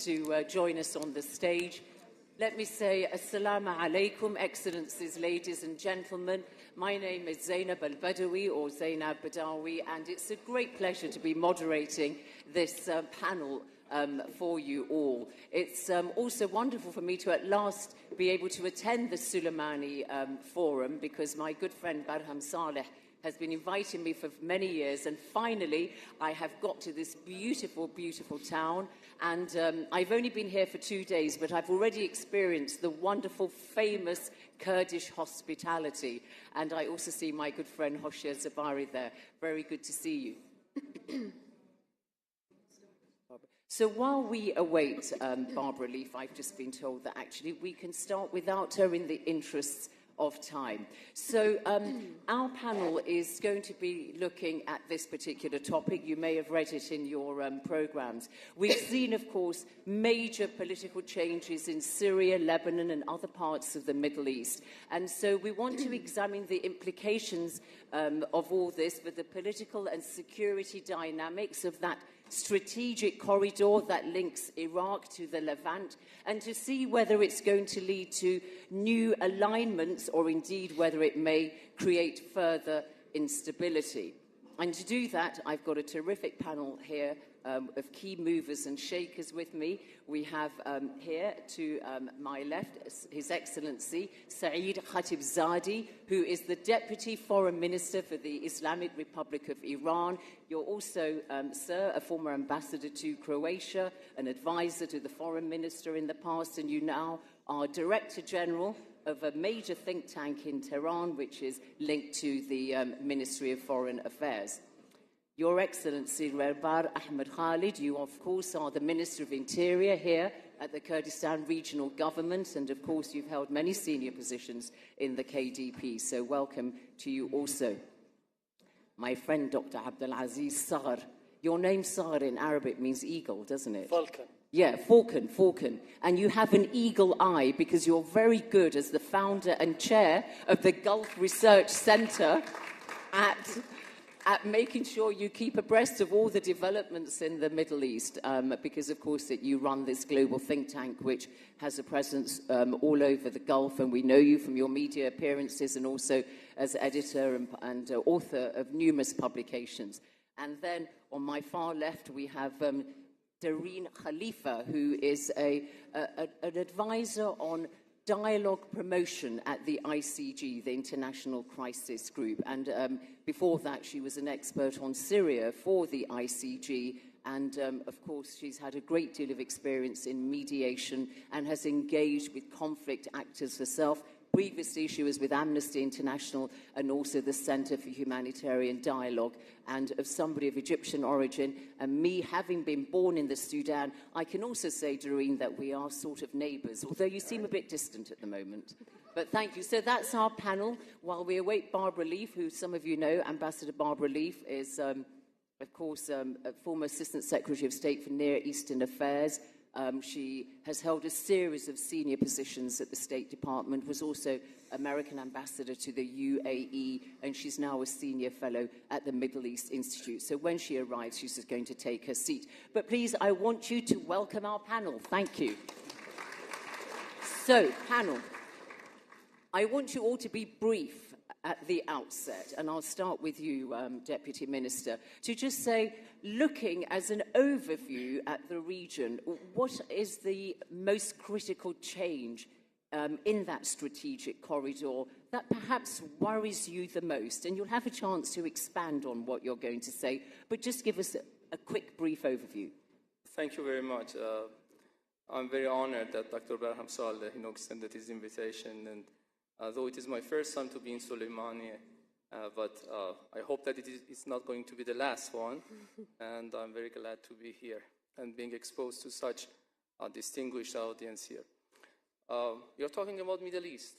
to join us on the stage. Let me say Assalamu alaikum, Excellencies, ladies and gentlemen. My name is Zainab al-Badawi, or Zainab Badawi, and it's a great pleasure to be moderating this panel for you all. It's also wonderful for me to at last be able to attend the Sulaimani forum, because my good friend Barham Saleh has been inviting me for many years, and finally I have got to this beautiful, beautiful town. And I've only been here for 2 days, but I've already experienced the wonderful, famous Kurdish hospitality. And I also see my good friend Hoshia Zabari there. Very good to see you. So while we await Barbara Leaf, I've just been told that actually we can start without her in the interests of time. So our panel is going to be looking at this particular topic. You may have read it in your programs. We've seen, of course, major political changes in Syria, Lebanon, and other parts of the Middle East. And so we want to examine the implications of all this for the political and security dynamics of that strategic corridor that links Iraq to the Levant, and to see whether it's going to lead to new alignments or indeed whether it may create further instability. And to do that, I've got a terrific panel here of key movers and shakers with me. We have here to my left His Excellency Saeed Khatibzadeh, who is the Deputy Foreign Minister for the Islamic Republic of Iran. You're also, sir, a former ambassador to Croatia, an advisor to the Foreign Minister in the past, and you now are Director General of a major think tank in Tehran, which is linked to the Ministry of Foreign Affairs. Your Excellency Rehbar Ahmed Khalid, you of course are the Minister of Interior here at the Kurdistan Regional Government, and of course you've held many senior positions in the KDP, so welcome to you also. My friend Dr. Abdulaziz Sager, your name Sager in Arabic means eagle, doesn't it? Falcon. Yeah, falcon. And you have an eagle eye because you're very good as the founder and chair of the Gulf Research Center at making sure you keep abreast of all the developments in the Middle East, because, of course, that you run this global think tank which has a presence all over the Gulf, and we know you from your media appearances and also as editor and author of numerous publications. And then on my far left we have Dareen Khalifa, who is an advisor on dialogue promotion at the ICG, the International Crisis Group. And before that, she was an expert on Syria for the ICG. And, of course, she's had a great deal of experience in mediation and has engaged with conflict actors herself. Previously, she was with Amnesty International and also the Center for Humanitarian Dialogue. And of somebody of Egyptian origin, and me having been born in the Sudan, I can also say, Doreen, that we are sort of neighbours, although you seem a bit distant at the moment. But thank you. So that's our panel. While we await Barbara Leaf, who some of you know, Ambassador Barbara Leaf is, of course, a former Assistant Secretary of State for Near Eastern Affairs. She has held a series of senior positions at the State Department, was also American ambassador to the UAE, and she's now a senior fellow at the Middle East Institute. So when she arrives, she's just going to take her seat. But please, I want you to welcome our panel. Thank you. So, panel, I want you all to be brief at the outset, and I'll start with you, Deputy Minister, to just say, looking as an overview at the region, what is the most critical change in that strategic corridor that perhaps worries you the most? And you'll have a chance to expand on what you're going to say, but just give us a quick, brief overview. Thank you very much. I'm very honored that Dr. Barham Saleh extended his invitation, and though it is my first time to be in Sulaimani, but I hope that it's not going to be the last one, and I'm very glad to be here and being exposed to such a distinguished audience here. You're talking about Middle East,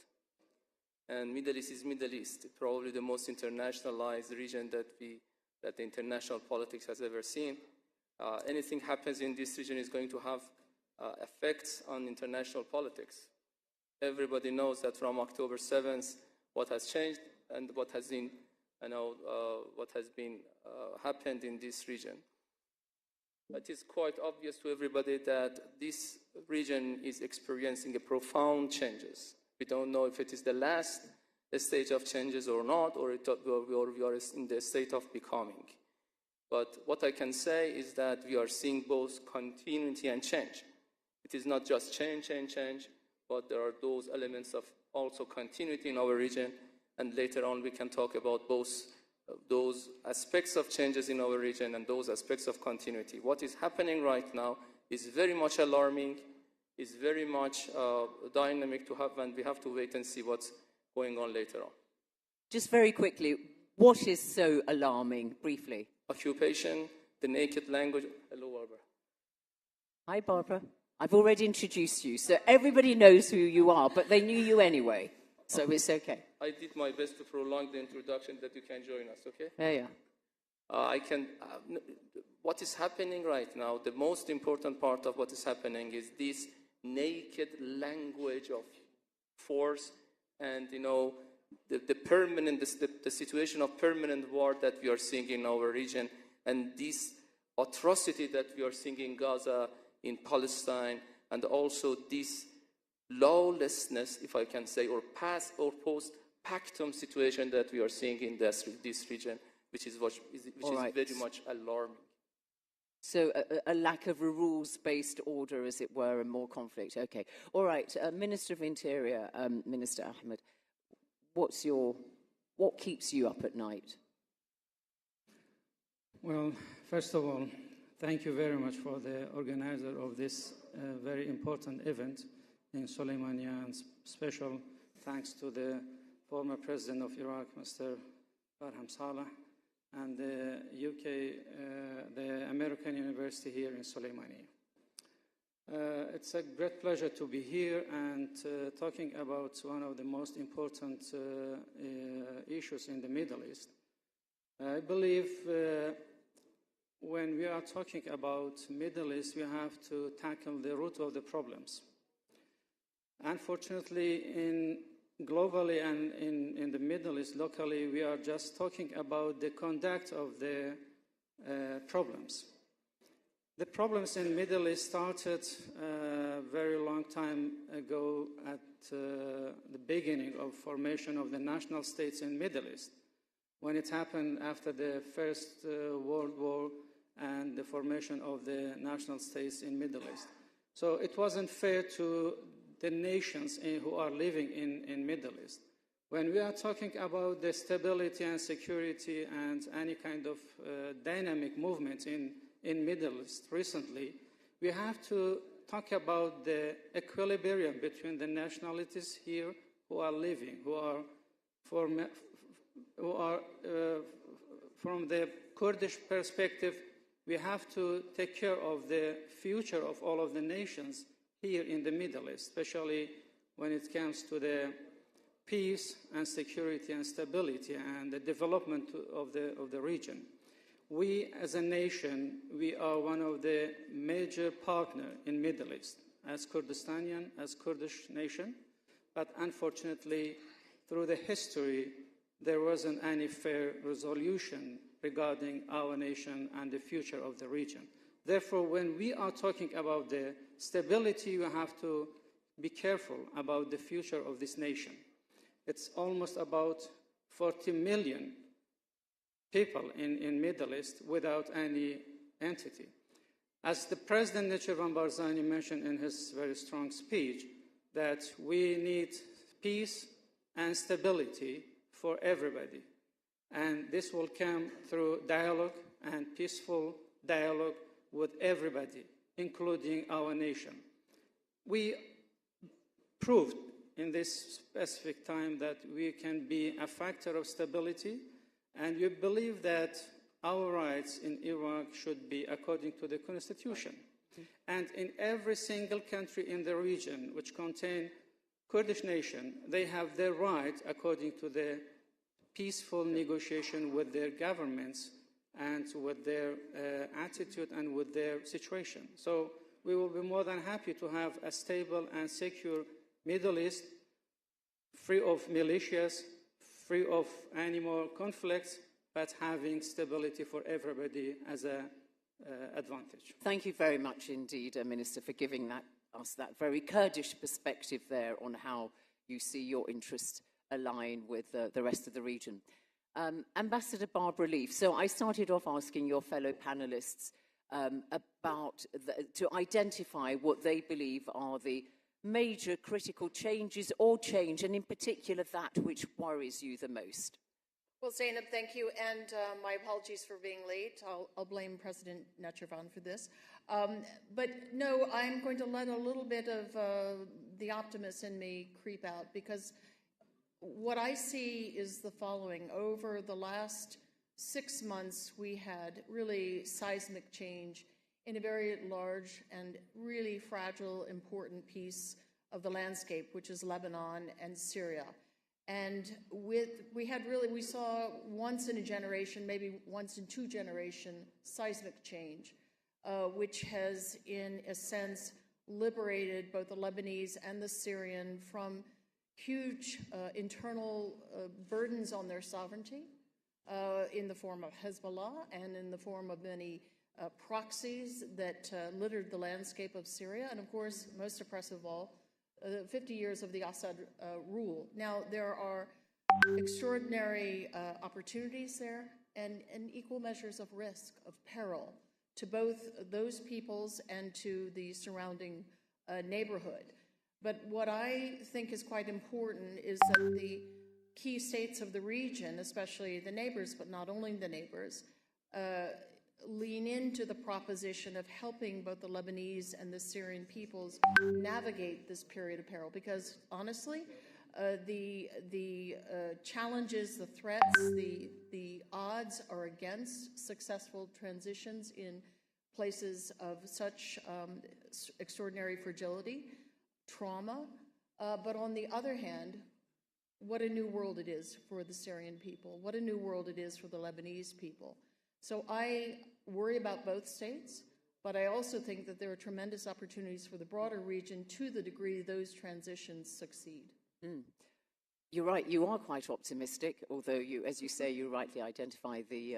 and Middle East is Middle East, probably the most internationalized region that the international politics has ever seen. Anything happens in this region is going to have effects on international politics. Everybody knows that from October 7th, what has changed and what has been, happened in this region. It is quite obvious to everybody that this region is experiencing a profound changes. We don't know if it is the last stage of changes or not, or we are in the state of becoming. But what I can say is that we are seeing both continuity and change. It is not just change, but there are those elements of also continuity in our region, and later on we can talk about both those aspects of changes in our region and those aspects of continuity. What is happening right now is very much alarming, is very much dynamic to have, and we have to wait and see what's going on later on. Just very quickly, what is so alarming, briefly? Occupation, the naked language. Hello, Barbara. Hi, Barbara. I've already introduced you, so everybody knows who you are, but they knew you anyway, so it's okay. I did my best to prolong the introduction that you can join us, okay? Yeah. What is happening right now, the most important part of what is happening is this naked language of force and, the situation of permanent war that we are seeing in our region, and this atrocity that we are seeing in Gaza, in Palestine, and also this lawlessness, if I can say, or past or post-pactum situation that we are seeing in this region, which is very much alarming. So a lack of a rules-based order, as it were, and more conflict. Okay. All right. Minister of Interior, Minister Ahmed, what keeps you up at night? Well, first of all, thank you very much for the organizer of this very important event in Sulaimaniya, and special thanks to the former President of Iraq, Mr. Barham Saleh, and the UK, the American University here in Sulaimaniya. It's a great pleasure to be here and talking about one of the most important issues in the Middle East. I believe when we are talking about Middle East, we have to tackle the root of the problems. Unfortunately, globally and in the Middle East, locally, we are just talking about the conduct of the problems. The problems in the Middle East started a very long time ago at the beginning of formation of the national states in the Middle East, when it happened after the First World War and the formation of the national states in the Middle East. So it wasn't fair to the nations who are living in Middle East. When we are talking about the stability and security and any kind of dynamic movement in Middle East recently, we have to talk about the equilibrium between the nationalities here who are living, who are from the Kurdish perspective. We have to take care of the future of all of the nations here in the Middle East, especially when it comes to the peace and security and stability and the development of the region. We, as a nation, we are one of the major partners in Middle East as Kurdistanian, as Kurdish nation, but unfortunately, through the history, there wasn't any fair resolution regarding our nation and the future of the region. Therefore, when we are talking about the stability, we have to be careful about the future of this nation. It's almost about 40 million people in Middle East without any entity. As the President Nechirvan Barzani mentioned in his very strong speech, that we need peace and stability for everybody. And this will come through dialogue and peaceful dialogue with everybody, including our nation. We proved in this specific time that we can be a factor of stability, and we believe that our rights in Iraq should be according to the Constitution. And in every single country in the region which contain Kurdish nation, they have their right according to the peaceful negotiation with their governments and with their attitude and with their situation. So we will be more than happy to have a stable and secure Middle East, free of militias, free of any more conflicts, but having stability for everybody as a advantage. Thank you very much indeed, Minister, for giving us that very Kurdish perspective there on how you see your interests align with the rest of the region. Ambassador Barbara Leaf, so I started off asking your fellow panelists to identify what they believe are the major critical changes or change, and in particular that which worries you the most. Well, Zainab, thank you, and my apologies for being late. I'll blame President Netchervan for this. But no, I'm going to let a little bit of the optimist in me creep out, because what I see is the following. Over the last 6 months, we had really seismic change in a very large and really fragile, important piece of the landscape, which is Lebanon and Syria. And we saw once in a generation, maybe once in 2 generations, seismic change, which has, in a sense, liberated both the Lebanese and the Syrian from huge internal burdens on their sovereignty in the form of Hezbollah and in the form of many proxies that littered the landscape of Syria, and of course, most oppressive of all, 50 years of the Assad rule. Now, there are extraordinary opportunities there and equal measures of risk, of peril, to both those peoples and to the surrounding neighborhood. But what I think is quite important is that the key states of the region, especially the neighbors, but not only the neighbors, lean into the proposition of helping both the Lebanese and the Syrian peoples navigate this period of peril. Because honestly, the challenges, the threats, the odds are against successful transitions in places of such extraordinary fragility, trauma. But on the other hand, what a new world it is for the Syrian people, what a new world it is for the Lebanese people. So I worry about both states, but I also think that there are tremendous opportunities for the broader region to the degree those transitions succeed. You're right, you are quite optimistic, although you, as you say, you rightly identify the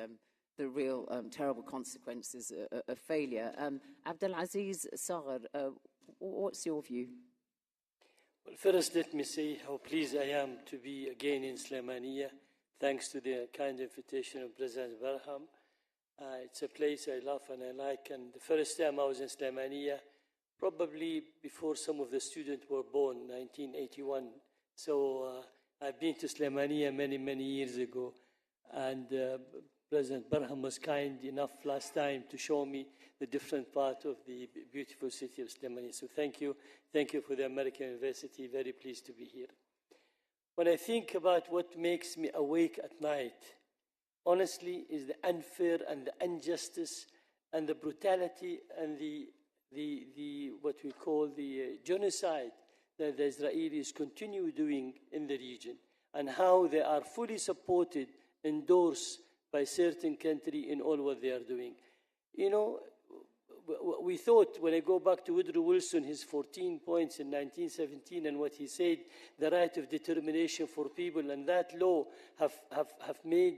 real terrible consequences of failure. Abdulaziz Sager, what's your view? Well, first, let me say how pleased I am to be again in Sulaimaniya, thanks to the kind invitation of President Barham. It's a place I love and I like, and the first time I was in Sulaimaniya, probably before some of the students were born, 1981. So I've been to Sulaimaniya many, many years ago, and President Barham was kind enough last time to show me the different part of the beautiful city of Sulaimaniya. So thank you for the American University, very pleased to be here. When I think about what makes me awake at night, honestly, is the unfair and the injustice and the brutality and the what we call the genocide that the Israelis continue doing in the region, and how they are fully supported, endorsed by certain countries in all what they are doing. You know, we thought, when I go back to Woodrow Wilson, his 14 points in 1917, and what he said, the right of determination for people, and that law have made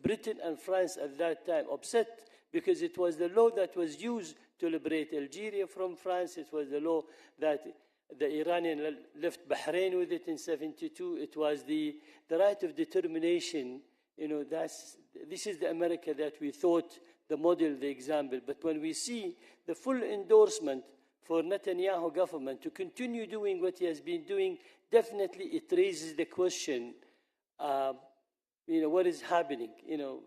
Britain and France at that time upset, because it was the law that was used to liberate Algeria from France. It was the law that the Iranian left Bahrain with it in 72. It was the right of determination. You know, this is the America that we thought the model, the example. But when we see the full endorsement for Netanyahu government to continue doing what he has been doing, definitely it raises the question, you know, what is happening? You know,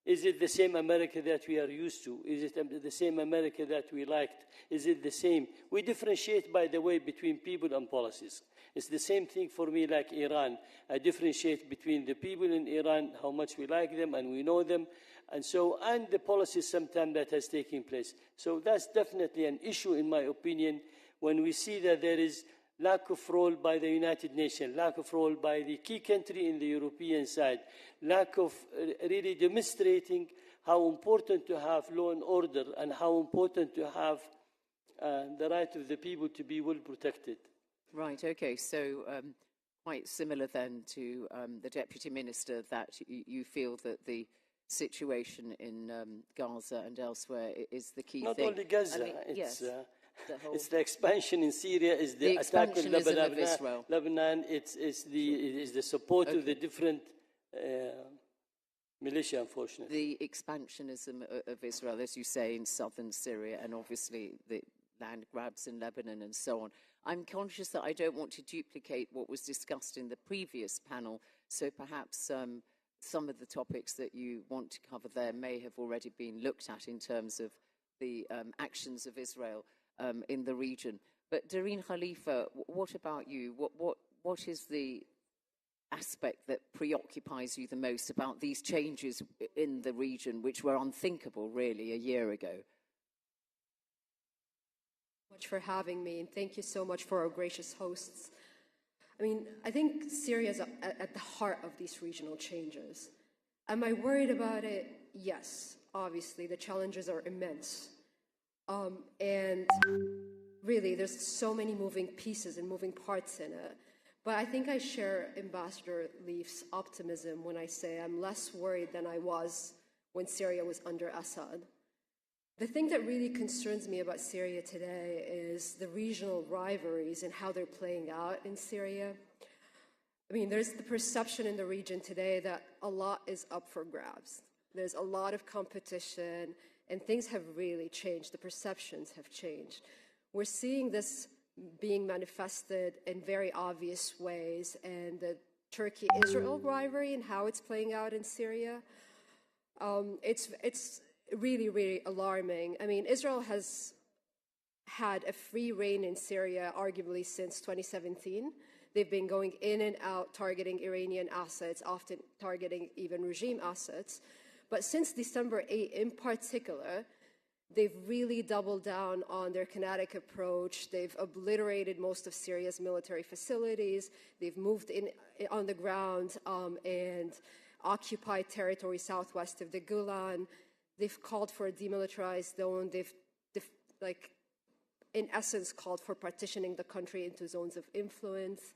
is it the same America that we are used to? Is it the same America that we liked? Is it the same? We differentiate, by the way, between people and policies. It's the same thing for me like Iran. I differentiate between the people in Iran, how much we like them and we know them, and the policies sometimes that has taken place. So that's definitely an issue, in my opinion, when we see that there is lack of role by the United Nations, lack of role by the key country in the European side, lack of really demonstrating how important to have law and order and how important to have the right of the people to be well protected. Right, okay, so quite similar then to the Deputy Minister, that you feel that the situation in Gaza and elsewhere is the key Not thing. only Gaza, I mean, it's, yes, it's the expansion in Syria, is the attack on Lebanon, it's the support to the different militia, unfortunately. The expansionism of Israel, as you say, in southern Syria, and obviously the land grabs in Lebanon and so on. I'm conscious that I don't want to duplicate what was discussed in the previous panel, so perhaps some of the topics that you want to cover there may have already been looked at in terms of the actions of Israel in the region. But Dareen Khalifa, what about you? What is the aspect that preoccupies you the most about these changes in the region, which were unthinkable, really, a year ago? Much for having me, and thank you so much for our gracious hosts. I mean, I think Syria is at the heart of these regional changes. Am I worried about it? Yes, obviously, the challenges are immense. And really, there's so many moving pieces and moving parts in it. But I think I share Ambassador Leif's optimism when I say I'm less worried than I was when Syria was under Assad. The thing that really concerns me about Syria today is the regional rivalries and how they're playing out in Syria. I mean, there's the perception in the region today that a lot is up for grabs. There's a lot of competition, and things have really changed. The perceptions have changed. We're seeing this being manifested in very obvious ways, and the Turkey-Israel rivalry and how it's playing out in Syria. It's really, really alarming. I mean, Israel has had a free reign in Syria arguably since 2017. They've been going in and out, targeting Iranian assets, often targeting even regime assets. But since December 8 in particular, they've really doubled down on their kinetic approach. They've obliterated most of Syria's military facilities. They've moved in on the ground and occupied territory southwest of the Golan. They've called for a demilitarized zone. They've in essence, called for partitioning the country into zones of influence.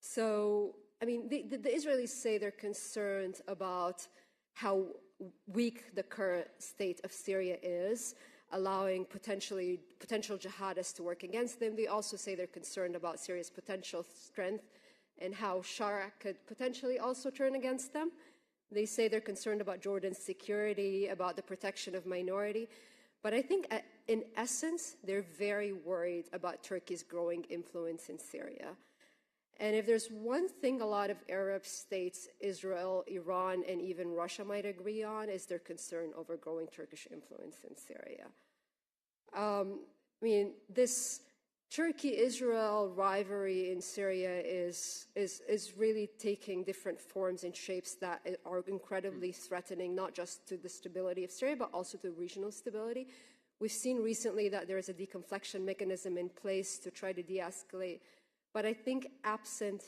So, I mean, the Israelis say they're concerned about how weak the current state of Syria is, allowing potential jihadists to work against them. They also say they're concerned about Syria's potential strength and how Shaarak could potentially also turn against them. They say they're concerned about Jordan's security, about the protection of minority. But I think in essence, they're very worried about Turkey's growing influence in Syria. And if there's one thing a lot of Arab states, Israel, Iran, and even Russia might agree on, is their concern over growing Turkish influence in Syria. I mean, this Turkey-Israel rivalry in Syria is really taking different forms and shapes that are incredibly threatening, not just to the stability of Syria, but also to regional stability. We've seen recently that there is a deconfliction mechanism in place to try to de-escalate. But I think absent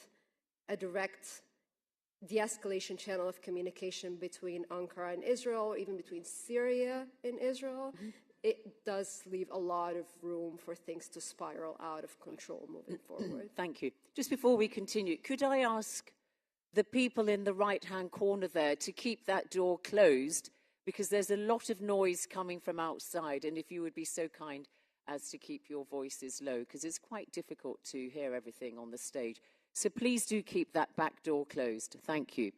a direct de-escalation channel of communication between Ankara and Israel, or even between Syria and Israel, it does leave a lot of room for things to spiral out of control moving forward. Thank you. Just before we continue, could I ask the people in the right-hand corner there to keep that door closed, because there's a lot of noise coming from outside, and if you would be so kind as to keep your voices low, because it's quite difficult to hear everything on the stage. So please do keep that back door closed. Thank you.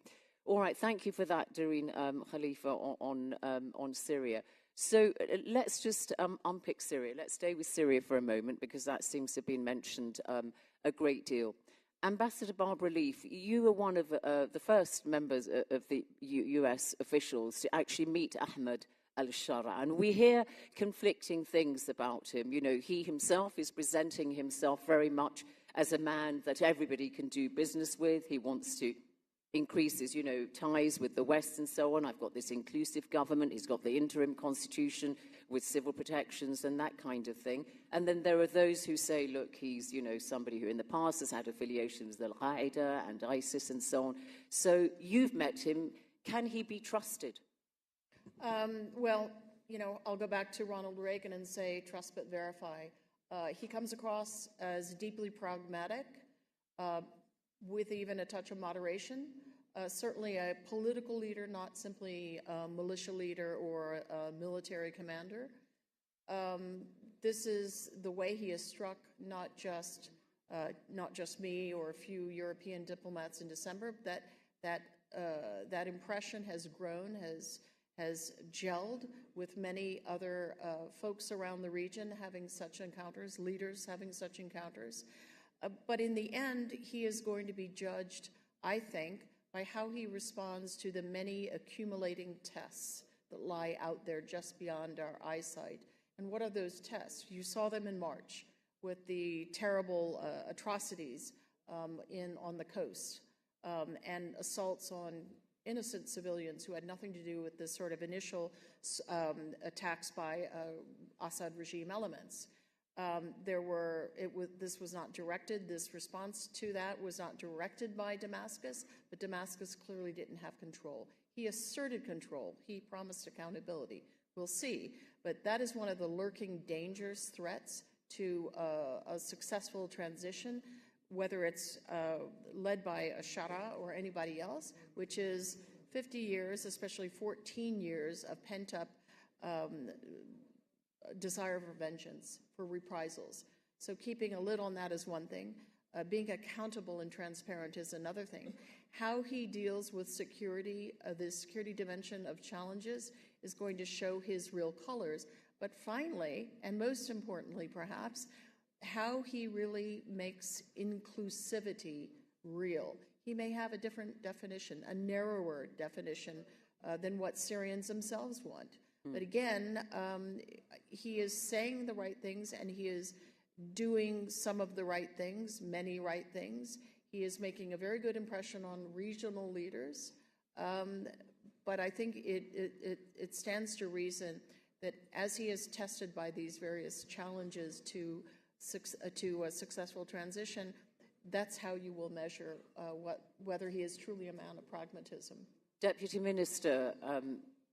All right, thank you for that, Dareen Khalifa, on Syria. So let's just unpick Syria. Let's stay with Syria for a moment, because that seems to have been mentioned a great deal. Ambassador Barbara Leif, you were one of the first members of the US officials to actually meet Ahmed al-Shara, and we hear conflicting things about him. You know, he himself is presenting himself very much as a man that everybody can do business with. He wants to increase his, ties with the West and so on. I've got this inclusive government. He's got the interim constitution with civil protections and that kind of thing. And then there are those who say, look, he's, somebody who in the past has had affiliations with Al-Qaeda and ISIS and so on. So you've met him. Can he be trusted? Well, I'll go back to Ronald Reagan and say trust but verify. He comes across as deeply pragmatic, with even a touch of moderation. certainly a political leader, not simply a militia leader or a military commander. This is the way he has struck not just me or a few European diplomats in December. That impression has grown, has gelled with many other folks around the region having such encounters, leaders having such encounters. But in the end, he is going to be judged, I think, by how he responds to the many accumulating tests that lie out there just beyond our eyesight. And what are those tests? You saw them in March with the terrible atrocities on the coast and assaults on innocent civilians who had nothing to do with the sort of initial attacks by Assad regime elements. This was not directed, this response to that was not directed by Damascus, but Damascus clearly didn't have control. He asserted control. He promised accountability. We'll see. But that is one of the lurking dangers, threats to a successful transition, whether it's led by a Shara or anybody else, which is 50 years, especially 14 years of pent-up desire for vengeance, for reprisals. So keeping a lid on that is one thing. Being accountable and transparent is another thing. How he deals with security, the security dimension of challenges, is going to show his real colors. But finally, and most importantly perhaps, how he really makes inclusivity real. He may have a different definition, a narrower definition than what Syrians themselves want. But again, he is saying the right things and he is doing some of the right things, many right things. He is making a very good impression on regional leaders. But I think it stands to reason that as he is tested by these various challenges to a successful transition, that's how you will measure whether he is truly a man of pragmatism. Deputy Minister,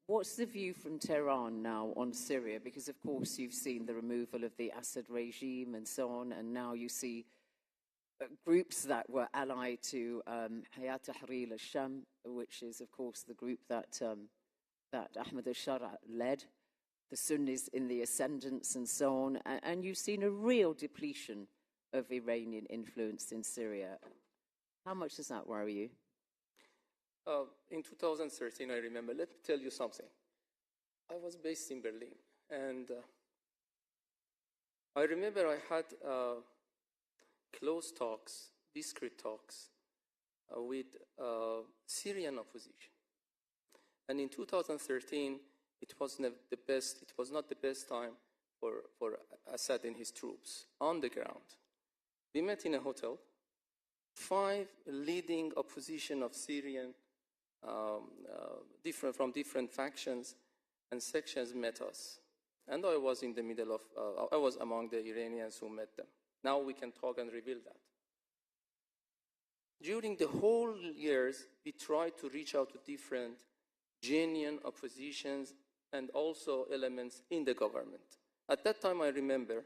what's the view from Tehran now on Syria? Because, of course, you've seen the removal of the Assad regime and so on, and now you see groups that were allied to Hayat Tahrir al-Sham, which is, of course, the group that Ahmed al-Shara led, the Sunnis in the ascendance and so on, and you've seen a real depletion of Iranian influence in Syria. How much does that worry you? In 2013, I remember, let me tell you something. I was based in Berlin, and I remember I had close talks, discreet talks with Syrian opposition. And in 2013, it was not the best time for Assad and his troops on the ground. We met in a hotel. 5 leading opposition of Syrian from different factions and sections met us. And I was in the middle of, I was among the Iranians who met them. Now we can talk and reveal that. During the whole years, we tried to reach out to different genuine oppositions and also elements in the government. At that time, I remember,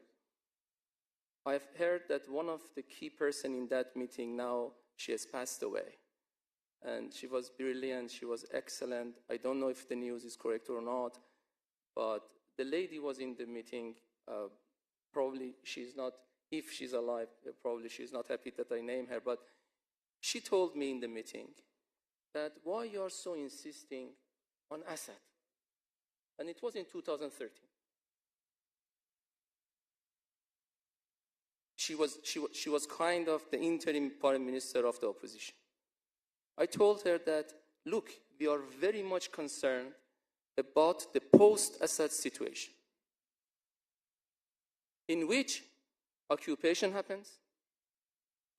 I've heard that one of the key person in that meeting now, she has passed away. And she was brilliant, she was excellent. I don't know if the news is correct or not, but the lady was in the meeting. Probably she's not, if she's alive, probably she's not happy that I name her, but she told me in the meeting that why you are so insisting on Assad. And it was in 2013. She was kind of the interim prime minister of the opposition. I told her that, look, we are very much concerned about the post-Assad situation, in which occupation happens,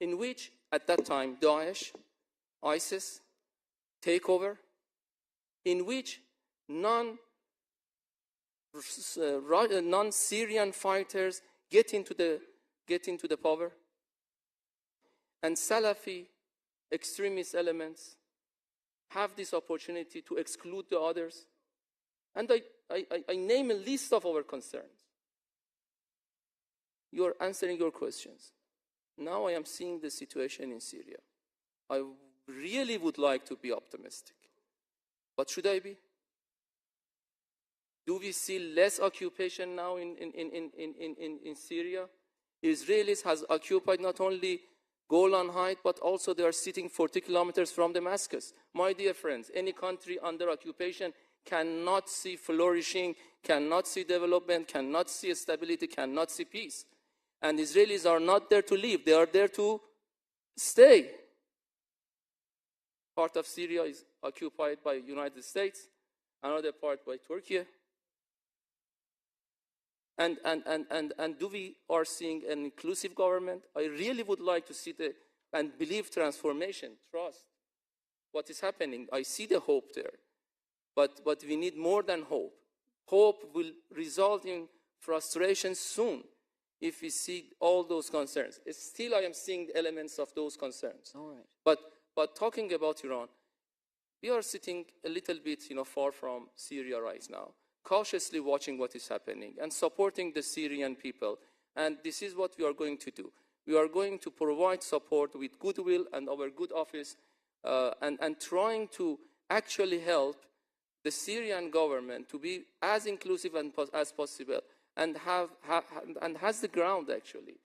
in which, at that time, Daesh, ISIS, takeover, in which non-Syrian fighters get into the power, and Salafi extremist elements have this opportunity to exclude the others. And I name a list of our concerns. You are answering your questions. Now I am seeing the situation in Syria. I really would like to be optimistic. But should I be? Do we see less occupation now in Syria? Israelis has occupied not only Golan Heights, but also they are sitting 40 kilometers from Damascus. My dear friends, any country under occupation cannot see flourishing, cannot see development, cannot see stability, cannot see peace. And Israelis are not there to leave, they are there to stay. Part of Syria is occupied by the United States, another part by Turkey. And do we are seeing an inclusive government? I really would like to see and believe transformation, trust what is happening. I see the hope there. But we need more than hope. Hope will result in frustration soon if we see all those concerns. Still, I am seeing the elements of those concerns. All right. But talking about Iran, we are sitting a little bit, far from Syria right now, cautiously watching what is happening and supporting the Syrian people. And this is what we are going to do. We are going to provide support with goodwill and our good office and trying to actually help the Syrian government to be as inclusive as possible and has the ground actually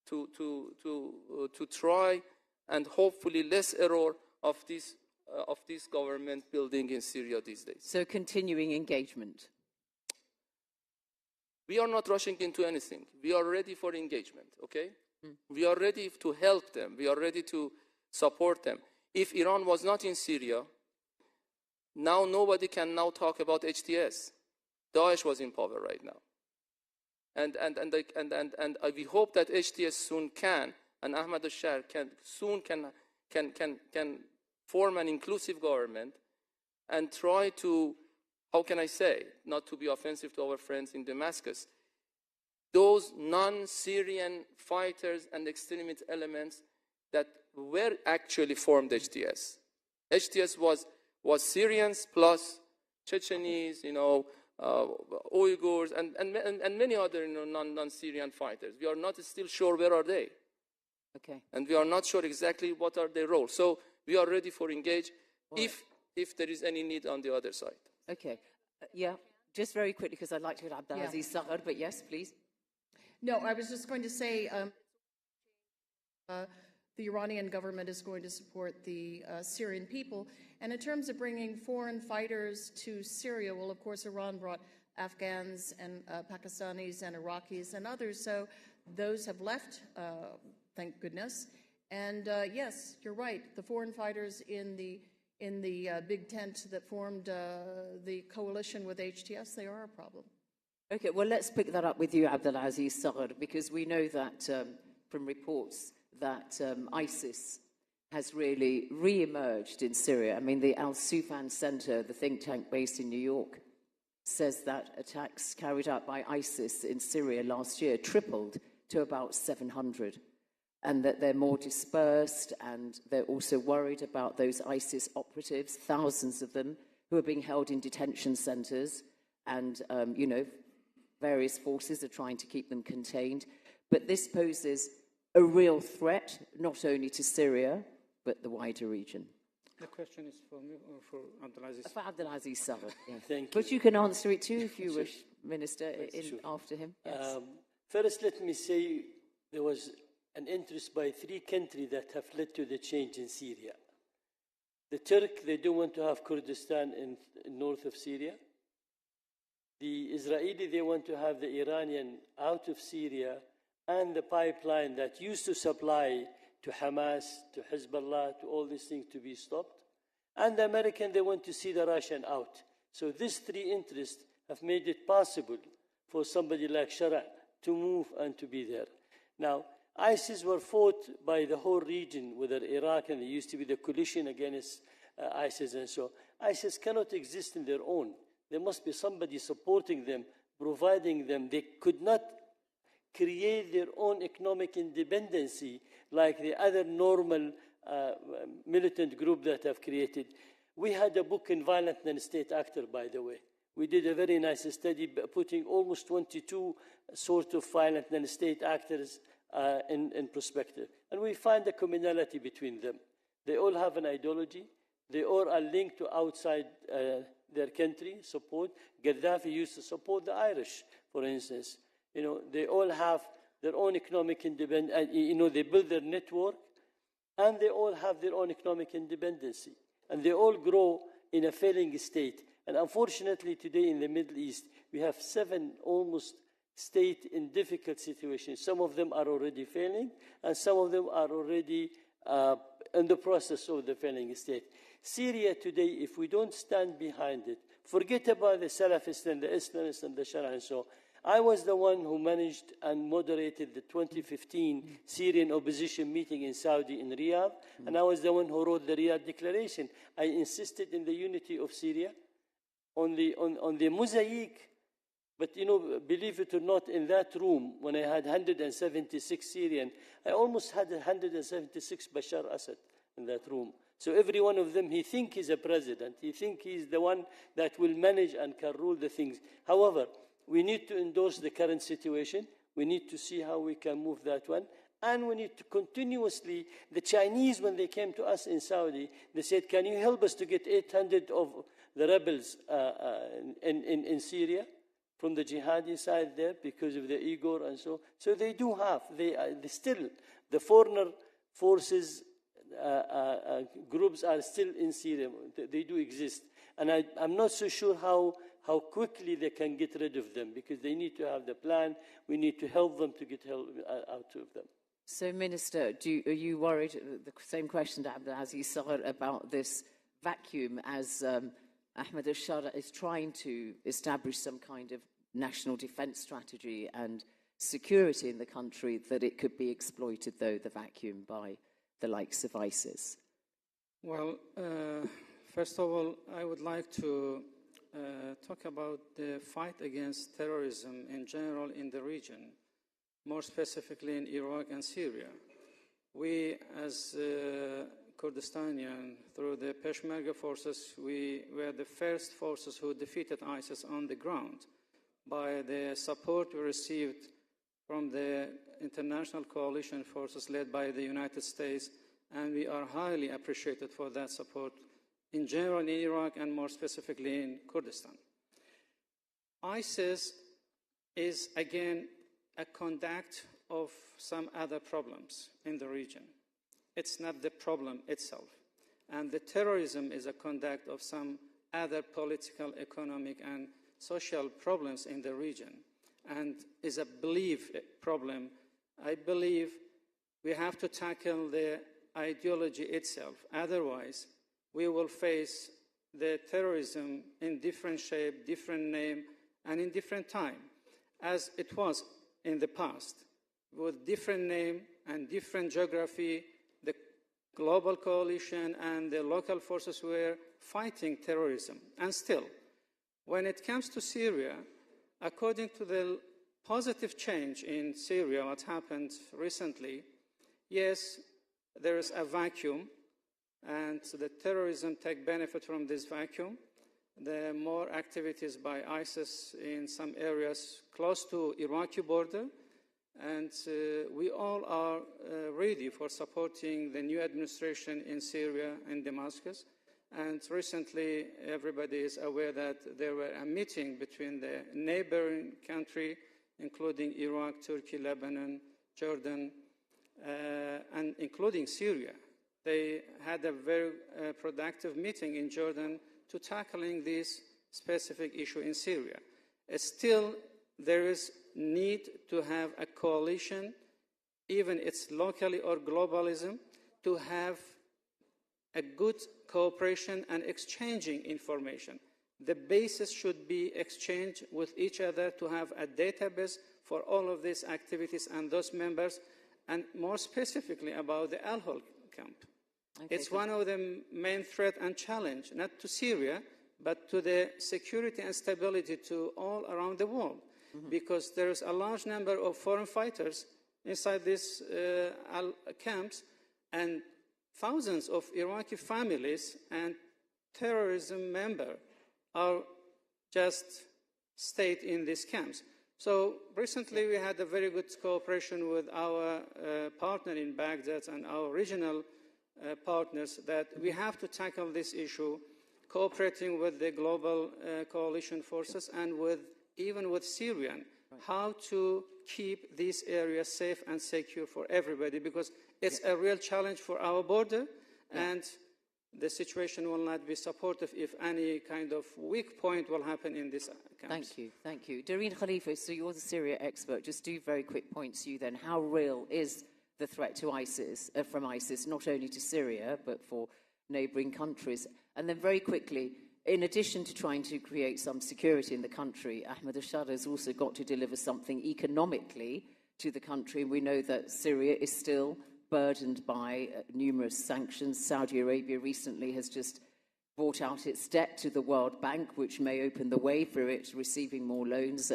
to try and hopefully less error of this government building in Syria these days. So continuing engagement. We are not rushing into anything. We are ready for engagement, okay? We are ready to help them. We are ready to support them. If Iran was not in Syria, now nobody can now talk about HTS. Daesh was in power right now. And we hope that HTS soon can, and Ahmad al-Shar can form an inclusive government and try to, how can I say, not to be offensive to our friends in Damascus, those non-Syrian fighters and extremist elements that were actually formed HTS. HTS was Syrians plus Chechens, Uyghurs, and many other non-Syrian fighters. We are not still sure where are they. Okay. And we are not sure exactly what are their roles. So we are ready for engage if there is any need on the other side. Okay. Yeah, just very quickly, because I'd like to get Abdulaziz Sager, but yes, please. No, I was just going to say the Iranian government is going to support the Syrian people. And in terms of bringing foreign fighters to Syria, well, of course, Iran brought Afghans and Pakistanis and Iraqis and others. So those have left, thank goodness. And yes, you're right. The foreign fighters in the big tent that formed the coalition with HTS, they are a problem. Okay, well, let's pick that up with you, Abdulaziz Sager, because we know that from reports that ISIS has really re-emerged in Syria. I mean, the Al-Sufan Center, the think tank based in New York, says that attacks carried out by ISIS in Syria last year tripled to about 700, and that they're more dispersed, and they're also worried about those ISIS operatives, thousands of them, who are being held in detention centers, and, various forces are trying to keep them contained. But this poses a real threat, not only to Syria, but the wider region. The question is for me or for Abdulaziz? For Abdulaziz Sager, yes. Thank you. But you can answer it too if you Sure. wish, Minister, Sure. after him. Yes. First, let me say there was an interest by 3 countries that have led to the change in Syria. The Turks, they don't want to have Kurdistan in north of Syria. The Israeli, they want to have the Iranian out of Syria, and the pipeline that used to supply to Hamas, to Hezbollah, to all these things to be stopped. And the American, they want to see the Russian out. So these 3 interests have made it possible for somebody like Shara to move and to be there. Now, ISIS were fought by the whole region, whether Iraq, and there used to be the coalition against ISIS and so. ISIS cannot exist in their own. There must be somebody supporting them, providing them. They could not create their own economic independency like the other normal militant group that have created. We had a book in Violent Non-State Actor, by the way. We did a very nice study putting almost 22 sort of violent non-state actors in perspective. And we find a commonality between them. They all have an ideology. They all are linked to outside their country support. Gaddafi used to support the Irish, for instance. You know, they all have their own economic independence. You know, they build their network, and they all have their own economic independence. And they all grow in a failing state. And unfortunately, today in the Middle East, we have 7 almost states in difficult situations. Some of them are already failing, and some of them are already in the process of the failing state. Syria today, if we don't stand behind it, forget about the Salafists and the Islamists and the Shia and so. I was the one who managed and moderated the 2015 Syrian opposition meeting in Saudi in Riyadh, and I was the one who wrote the Riyadh Declaration. I insisted in the unity of Syria, on the mosaic. But, you know, believe it or not, in that room, when I had 176 Syrian, I almost had 176 Bashar Assad in that room. So every one of them, he think he's a president. He think he's the one that will manage and can rule the things. However, we need to endorse the current situation. We need to see how we can move that one. And we need to continuously, the Chinese, when they came to us in Saudi, they said, can you help us to get 800 of the rebels in Syria? From the jihadi side there, because of the Uyghur and so. So they do have, they still, the foreigner forces groups are still in Syria. They do exist. And I'm not so sure how quickly they can get rid of them, because they need to have the plan. We need to help them to get help out of them. So, Minister, are you worried, the same question to Abdulaziz Sager, about this vacuum as Ahmed al-Shara is trying to establish some kind of national defense strategy and security in the country, that it could be exploited, though, the vacuum, by the likes of ISIS? Well, first of all, I would like to talk about the fight against terrorism in general in the region, more specifically in Iraq and Syria. We, as Kurdistanian, through the Peshmerga forces, we were the first forces who defeated ISIS on the ground by the support we received from the international coalition forces led by the United States, and we are highly appreciated for that support in general in Iraq and more specifically in Kurdistan. ISIS is, again, a conduct of some other problems in the region. It's not the problem itself. And the terrorism is a conduct of some other political, economic, and social problems in the region, and is a belief problem. I believe we have to tackle the ideology itself. Otherwise, we will face the terrorism in different shape, different name, and in different time, as it was in the past, with different name and different geography. The global coalition and the local forces were fighting terrorism. And still, when it comes to Syria, according to the positive change in Syria, what happened recently, yes, there is a vacuum, and the terrorism take benefit from this vacuum. The more activities by ISIS in some areas close to Iraqi border, and we all are ready for supporting the new administration in Syria and Damascus. And recently, everybody is aware that there were a meeting between the neighboring country, including Iraq, Turkey, Lebanon, Jordan, and including Syria. They had a very productive meeting in Jordan to tackling this specific issue in Syria. Still, there is need to have a coalition, even it's locally or globalism, to have a good cooperation and exchanging information. The basis should be exchanged with each other to have a database for all of these activities and those members, and more specifically about the Al-Hol camp. Okay, it's one of the main threat and challenge, not to Syria, but to the security and stability to all around the world, because there's a large number of foreign fighters inside these camps, and thousands of Iraqi families and terrorism members are just stayed in these camps. So recently we had a very good cooperation with our partner in Baghdad and our regional partners that we have to tackle this issue, cooperating with the global coalition forces and even with Syrian, how to keep this area safe and secure for everybody, because it's a real challenge for our border, and the situation will not be supportive if any kind of weak point will happen in this camp. Thank you, thank you. Doreen Khalifa, so you're the Syria expert. Just do very quick points to you then. How real is the threat to ISIS, from ISIS, not only to Syria, but for neighbouring countries? And then very quickly, in addition to trying to create some security in the country, Ahmed Ashar has also got to deliver something economically to the country. We know that Syria is still burdened by numerous sanctions. Saudi Arabia recently has just bought out its debt to the World Bank, which may open the way for it receiving more loans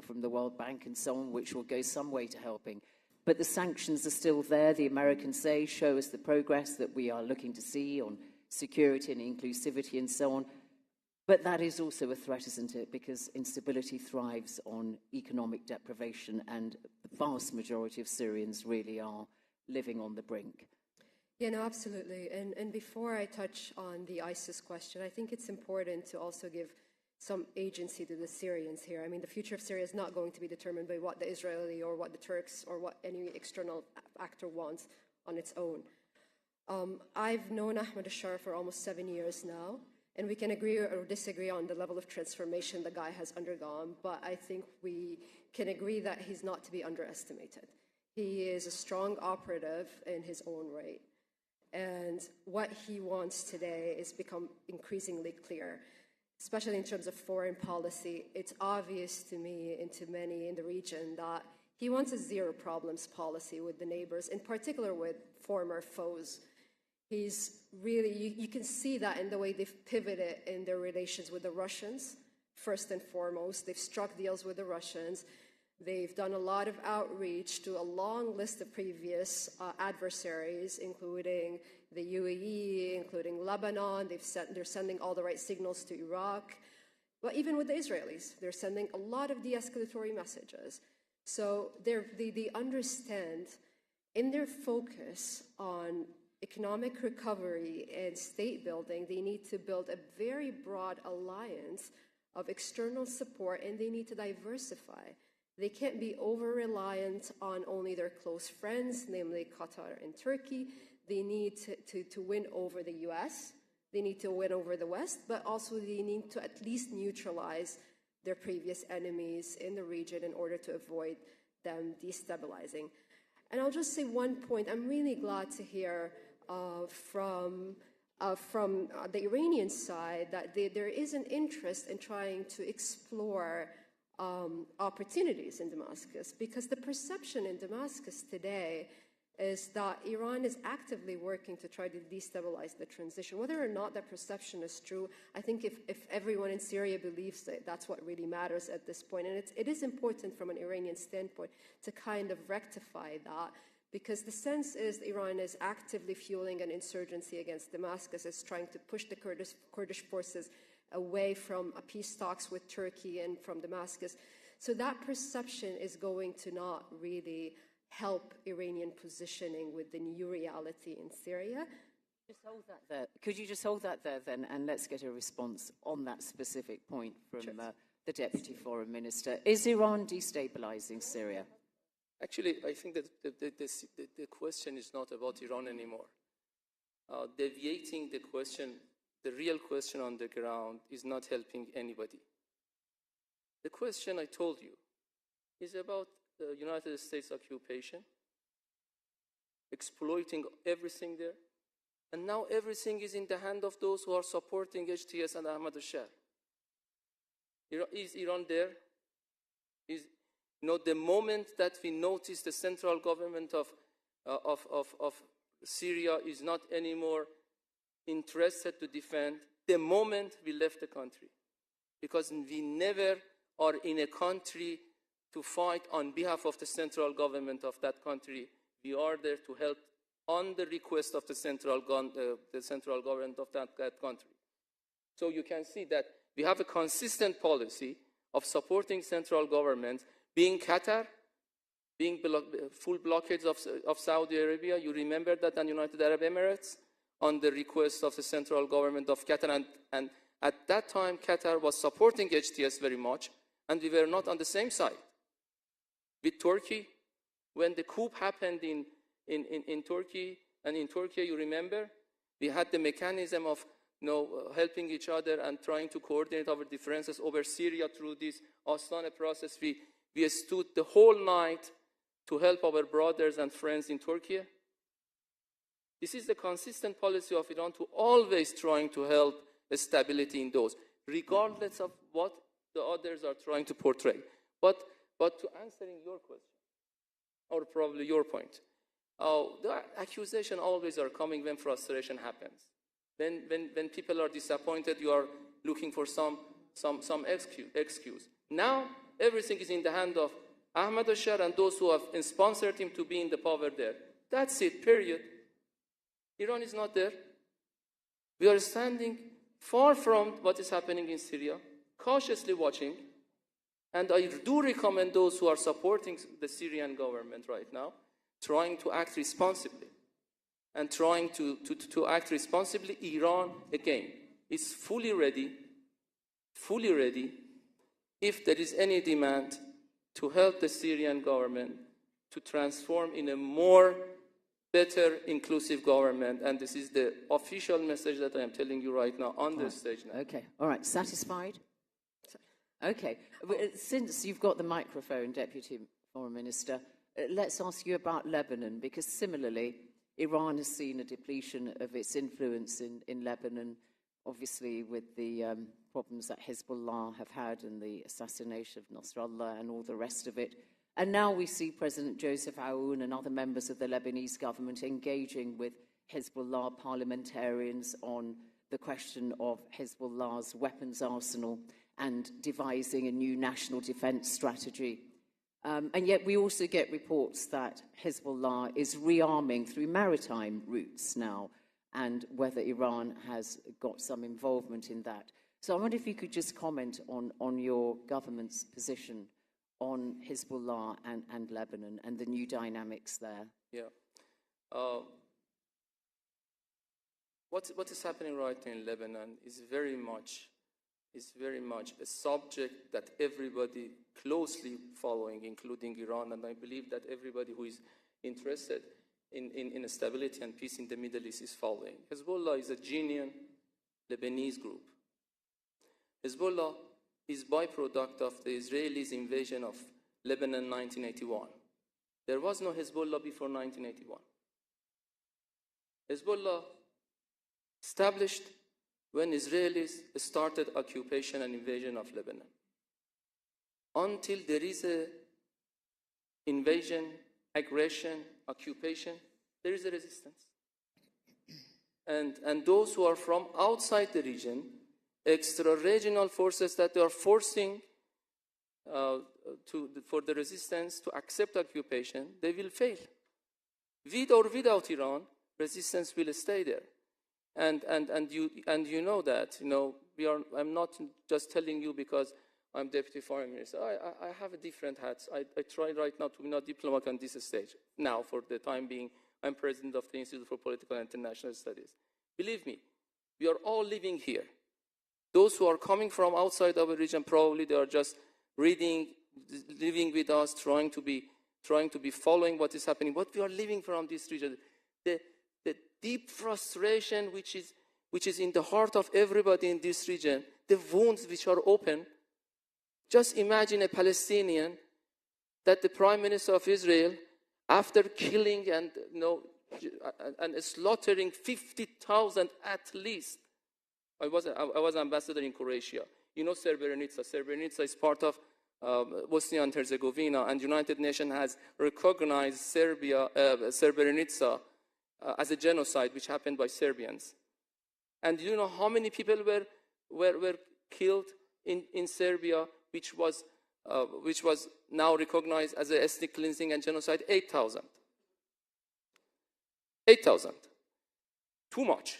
from the World Bank and so on, which will go some way to helping. But the sanctions are still there. The Americans say, show us the progress that we are looking to see on security and inclusivity and so on. But that is also a threat, isn't it? Because instability thrives on economic deprivation, and the vast majority of Syrians really are living on the brink. Yeah, no, absolutely. And before I touch on the ISIS question, I think it's important to also give some agency to the Syrians here. I mean, the future of Syria is not going to be determined by what the Israeli or what the Turks or what any external actor wants on its own. I've known Ahmed Ashar for almost 7 years now, and we can agree or disagree on the level of transformation the guy has undergone, but I think we can agree that he's not to be underestimated. He is a strong operative in his own right, and what he wants today has become increasingly clear. Especially in terms of foreign policy, it's obvious to me and to many in the region that he wants a zero problems policy with the neighbors, in particular with former foes. He's really, you can see that in the way they've pivoted in their relations with the Russians, first and foremost. They've struck deals with the Russians. They've done a lot of outreach to a long list of previous adversaries, including the UAE, including Lebanon. They're sending all the right signals to Iraq. But even with the Israelis, they're sending a lot of de-escalatory messages. So they understand in their focus on economic recovery and state building, they need to build a very broad alliance of external support, and they need to diversify. They can't be over-reliant on only their close friends, namely Qatar and Turkey. They need to win over the US. They need to win over the West, but also they need to at least neutralize their previous enemies in the region in order to avoid them destabilizing. And I'll just say one point. I'm really glad to hear from the Iranian side that there is an interest in trying to explore opportunities in Damascus, because the perception in Damascus today is that Iran is actively working to try to destabilize the transition. Whether or not that perception is true, I think if everyone in Syria believes that, that's what really matters at this point. And it is important from an Iranian standpoint to kind of rectify that, because the sense is Iran is actively fueling an insurgency against Damascus, is trying to push the Kurdish forces away from peace talks with Turkey and from Damascus. So that perception is going to not really help Iranian positioning with the new reality in Syria. Just hold that there. Could you just hold that there then, and let's get a response on that specific point from the Deputy Foreign Minister. Is Iran destabilizing Syria? Actually, I think that the question is not about Iran anymore. Deviating the question, the real question on the ground, is not helping anybody. The question I told you is about the United States occupation, exploiting everything there, and now everything is in the hand of those who are supporting HTS and Ahmed Ashar. Is Iran there? The moment that we notice the central government of Syria is not anymore interested to defend, the moment we left the country. Because we never are in a country to fight on behalf of the central government of that country. We are there to help on the request of the central government of that country. So you can see that we have a consistent policy of supporting central government, being Qatar, being full blockades of Saudi Arabia. You remember that, and United Arab Emirates. on the request of the central government of Qatar. And at that time, Qatar was supporting HTS very much, and we were not on the same side. With Turkey, when the coup happened in Turkey, and in Turkey, you remember, we had the mechanism of helping each other and trying to coordinate our differences over Syria through this Astana process. We stood the whole night to help our brothers and friends in Turkey. This is the consistent policy of Iran, to always trying to help the stability in those, regardless of what the others are trying to portray. But to answering your question, or probably your point, the accusations always are coming when frustration happens. When people are disappointed, you are looking for some excuse. Now, everything is in the hand of Ahmadinejad and those who have sponsored him to be in the power there. That's it, period. Iran is not there. We are standing far from what is happening in Syria, cautiously watching. And I do recommend those who are supporting the Syrian government right now, trying to act responsibly. And trying to act responsibly. Iran, again, is fully ready, if there is any demand, to help the Syrian government to transform in a more better, inclusive government. And this is the official message that I am telling you right now on the stage now. Okay, all right, satisfied? Okay, since you've got the microphone, Deputy Foreign Minister, let's ask you about Lebanon, because similarly, Iran has seen a depletion of its influence in Lebanon, obviously with the problems that Hezbollah have had and the assassination of Nasrallah and all the rest of it. And now we see President Joseph Aoun and other members of the Lebanese government engaging with Hezbollah parliamentarians on the question of Hezbollah's weapons arsenal and devising a new national defense strategy. And yet we also get reports that Hezbollah is rearming through maritime routes now, and whether Iran has got some involvement in that. So I wonder if you could just comment on your government's position on Hezbollah and Lebanon and the new dynamics there. Yeah. What is happening right now in Lebanon is very much a subject that everybody closely following, including Iran, and I believe that everybody who is interested in stability and peace in the Middle East is following. Hezbollah is a genuine Lebanese group. Hezbollah is byproduct of the Israelis' invasion of Lebanon in 1981. There was no Hezbollah before 1981. Hezbollah established when Israelis started occupation and invasion of Lebanon. Until there is an invasion, aggression, occupation, there is a resistance. And those who are from outside the region, extra-regional forces that they are forcing for the resistance to accept occupation, they will fail. With or without Iran, resistance will stay there. And you know that, I'm not just telling you because I'm Deputy Foreign Minister. I have a different hats. I try right now to be not diplomat on this stage. Now, for the time being, I'm President of the Institute for Political and International Studies. Believe me, we are all living here. Those who are coming from outside our region, probably they are just reading, living with us, trying to be following what is happening. But we are living from this region. The deep frustration which is in the heart of everybody in this region, the wounds which are open. Just imagine a Palestinian that the Prime Minister of Israel, after killing and slaughtering 50,000 at least. I was ambassador in Croatia. Srebrenica. Srebrenica is part of Bosnia and Herzegovina, and United Nations has recognized Srebrenica as a genocide which happened by Serbians. And you know how many people were killed in Serbia, which was now recognized as an ethnic cleansing and genocide? 8,000. 8,000. Too much.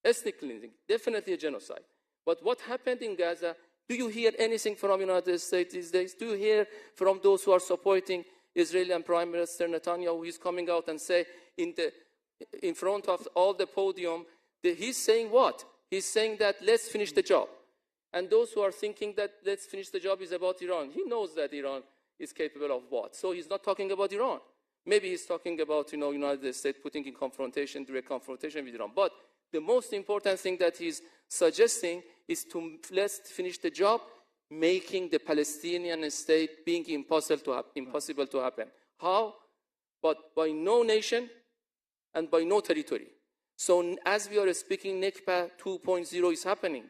Ethnic cleansing, definitely a genocide. But what happened in Gaza? Do you hear anything from the United States these days? Do you hear from those who are supporting Israeli and Prime Minister Netanyahu, who is coming out and say in the in front of all the podium, he's saying what? He's saying that let's finish the job. And those who are thinking that let's finish the job is about Iran, he knows that Iran is capable of what? So he's not talking about Iran. Maybe he's talking about, United States putting in confrontation, direct confrontation with Iran. But the most important thing that he's suggesting is to let's finish the job, making the Palestinian state being impossible to happen. How? But by no nation and by no territory. So as we are speaking, Nakba 2.0 is happening.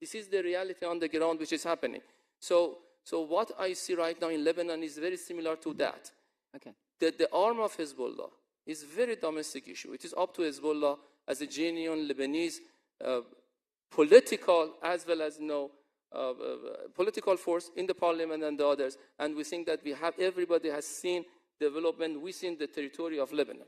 This is the reality on the ground which is happening. So what I see right now in Lebanon is very similar to that. Okay. The arm of Hezbollah is a very domestic issue. It is up to Hezbollah as a genuine Lebanese political as well as political force in the parliament and the others. And we think that everybody has seen development within the territory of Lebanon.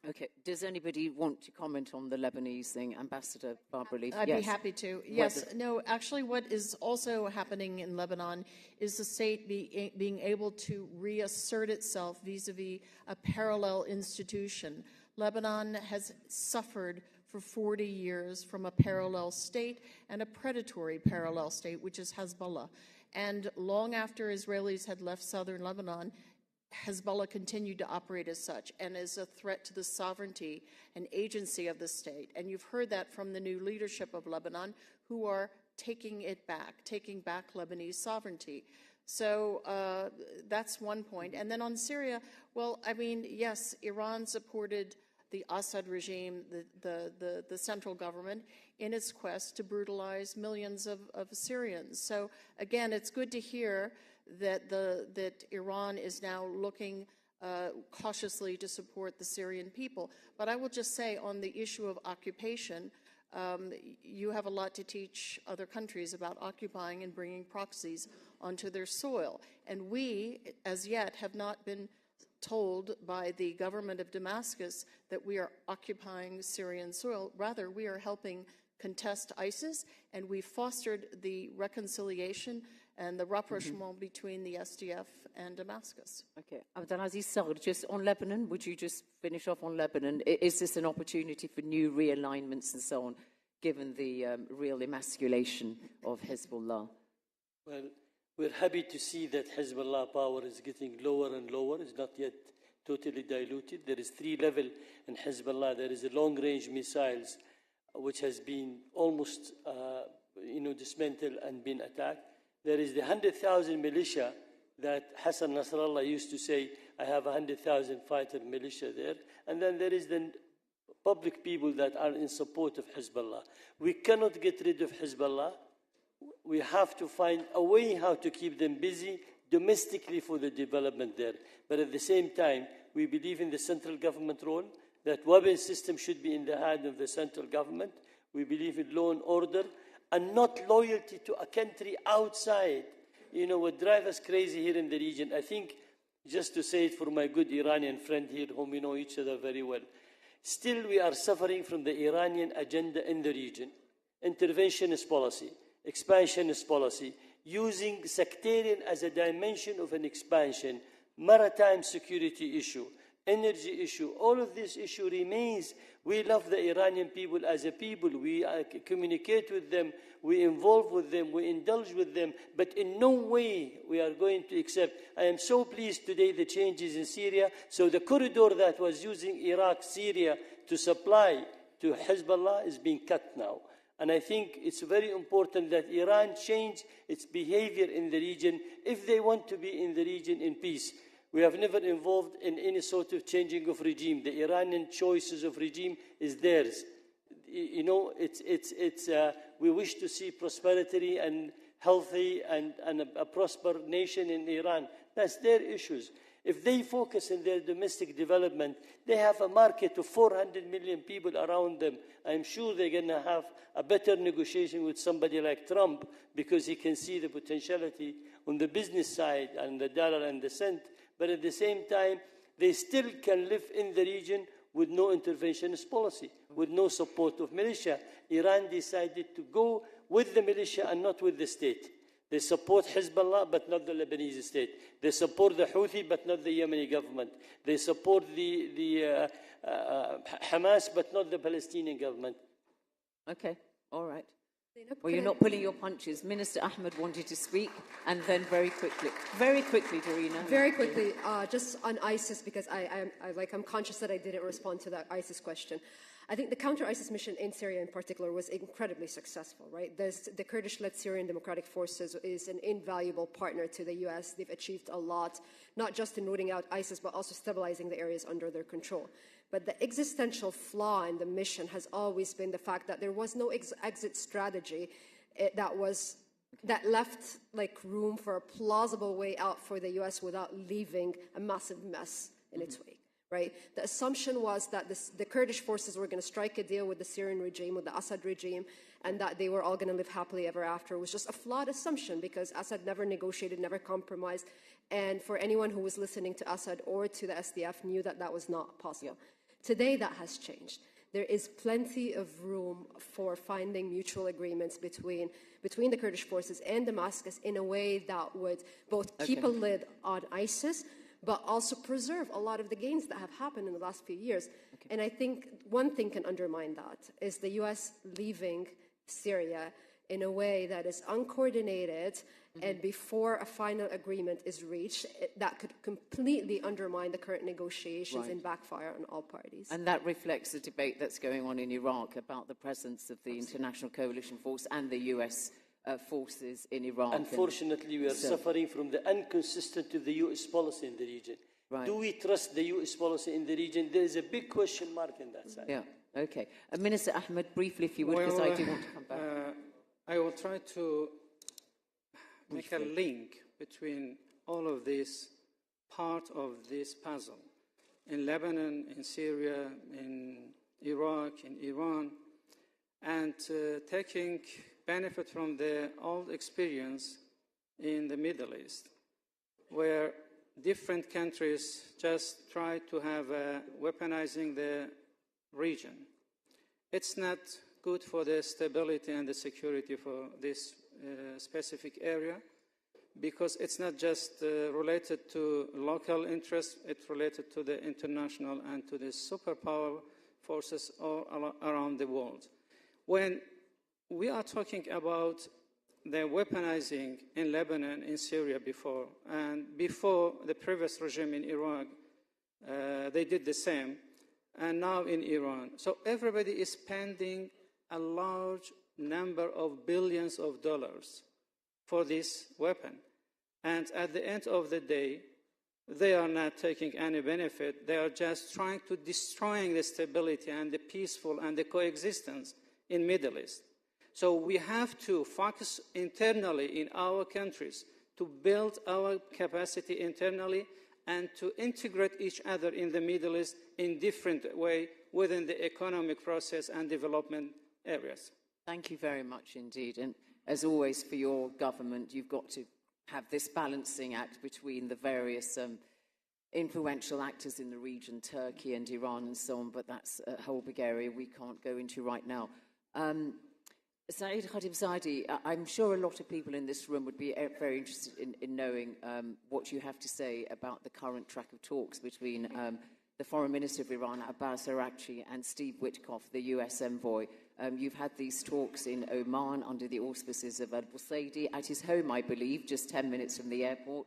Okay. Does anybody want to comment on the Lebanese thing? Ambassador Barbara Leaf? I'd be happy to. Yes. No, actually what is also happening in Lebanon is the state being able to reassert itself vis-a-vis a parallel institution. Lebanon has suffered for 40 years from a parallel state and a predatory parallel state, which is Hezbollah. And long after Israelis had left southern Lebanon, Hezbollah continued to operate as such and as a threat to the sovereignty and agency of the state. And you've heard that from the new leadership of Lebanon, who are taking back Lebanese sovereignty. So that's one point. And then on Syria, well, I mean, yes, Iran supported the Assad regime, the central government, in its quest to brutalize millions of Syrians. So again, it's good to hear that Iran is now looking cautiously to support the Syrian people. But I will just say on the issue of occupation, you have a lot to teach other countries about occupying and bringing proxies onto their soil. And we, as yet, have not been told by the government of Damascus that we are occupying Syrian soil. Rather, we are helping contest ISIS, and we fostered the reconciliation and the rapprochement between the SDF and Damascus. Okay. Abdulaziz Sager, just on Lebanon, would you just finish off on Lebanon? Is this an opportunity for new realignments and so on, given the real emasculation of Hezbollah? Well, we're happy to see that Hezbollah power is getting lower and lower. It's not yet totally diluted. There is 3 levels in Hezbollah. There is a long-range missiles, which has been almost, dismantled and been attacked. There is the 100,000 militia that Hassan Nasrallah used to say, I have 100,000 fighter militia there. And then there is the public people that are in support of Hezbollah. We cannot get rid of Hezbollah. We have to find a way how to keep them busy domestically for the development there. But at the same time, we believe in the central government role, that weapon system should be in the hand of the central government. We believe in law and order, and not loyalty to a country outside. What drives us crazy here in the region, I think, just to say it for my good Iranian friend here, whom we know each other very well, still we are suffering from the Iranian agenda in the region. Interventionist policy, expansionist policy, using sectarian as a dimension of an expansion, maritime security issue, energy issue, all of this issue remains. We love the Iranian people as a people. We communicate with them, we involve with them, we indulge with them, but in no way we are going to accept. I am so pleased today the changes in Syria. So the corridor that was using Iraq, Syria to supply to Hezbollah is being cut now. And I think it's very important that Iran change its behavior in the region if they want to be in the region in peace. We have never involved in any sort of changing of regime. The Iranian choices of regime is theirs. We wish to see prosperity and healthy and a prosperous nation in Iran. That's their issues. If they focus on their domestic development, they have a market of 400 million people around them. I'm sure they're going to have a better negotiation with somebody like Trump, because he can see the potentiality on the business side and the dollar and the cent. But at the same time, they still can live in the region with no interventionist policy, with no support of militia. Iran decided to go with the militia and not with the state. They support Hezbollah, but not the Lebanese state. They support the Houthi, but not the Yemeni government. They support the Hamas, but not the Palestinian government. Okay, all right. Well, you're not pulling your punches. Minister Ahmed wanted to speak, and then very quickly, Darina. Very quickly, just on ISIS, because I'm conscious that I didn't respond to that ISIS question. I think the counter-ISIS mission in Syria in particular was incredibly successful, right? The Kurdish-led Syrian Democratic Forces is an invaluable partner to the US. They've achieved a lot, not just in rooting out ISIS, but also stabilizing the areas under their control. But the existential flaw in the mission has always been the fact that there was no exit strategy that left like room for a plausible way out for the US without leaving a massive mess in its wake. Right? The assumption was that the Kurdish forces were going to strike a deal with the Syrian regime, with the Assad regime, and that they were all going to live happily ever after. It was just a flawed assumption because Assad never negotiated, never compromised. And for anyone who was listening to Assad or to the SDF knew that that was not possible. Today, that has changed. There is plenty of room for finding mutual agreements between the Kurdish forces and Damascus in a way that would both keep a lid on ISIS, but also preserve a lot of the gains that have happened in the last few years. Okay. And I think one thing can undermine that is the US leaving Syria in a way that is uncoordinated and before a final agreement is reached, that could completely undermine the current negotiations and backfire on all parties. And that reflects the debate that's going on in Iraq about the presence of the international coalition force and the US forces in Iraq. Unfortunately, we are suffering from the inconsistent of the US policy in the region. Right. Do we trust the US policy in the region? There is a big question mark in that side. Yeah, okay. Minister Ahmed, briefly, if you would, because I do want to come back. I will try to make a link between all of this part of this puzzle. In Lebanon, in Syria, in Iraq, in Iran, and taking benefit from the old experience in the Middle East, where different countries just try to have weaponizing the region. It's not good for the stability and the security for this specific area, because it's not just related to local interests, it's related to the international and to the superpower forces all around the world. When we are talking about the weaponizing in Lebanon, in Syria before, and before the previous regime in Iraq, they did the same, and now in Iran. So everybody is spending a large number of billions of dollars for this weapon. And at the end of the day, they are not taking any benefit. They are just trying to destroy the stability and the peaceful and the coexistence in Middle East. So we have to focus internally in our countries to build our capacity internally and to integrate each other in the Middle East in different way within the economic process and development areas. Thank you very much indeed. And as always for your government, you've got to have this balancing act between the various influential actors in the region, Turkey and Iran and so on, but that's a whole big area we can't go into right now. Saeed Khatibzadeh, I'm sure a lot of people in this room would be very interested in knowing what you have to say about the current track of talks between the Foreign Minister of Iran, Abbas Araghchi, and Steve Witkoff, the US envoy. You've had these talks in Oman under the auspices of al-Busaydi at his home, I believe, just 10 minutes from the airport.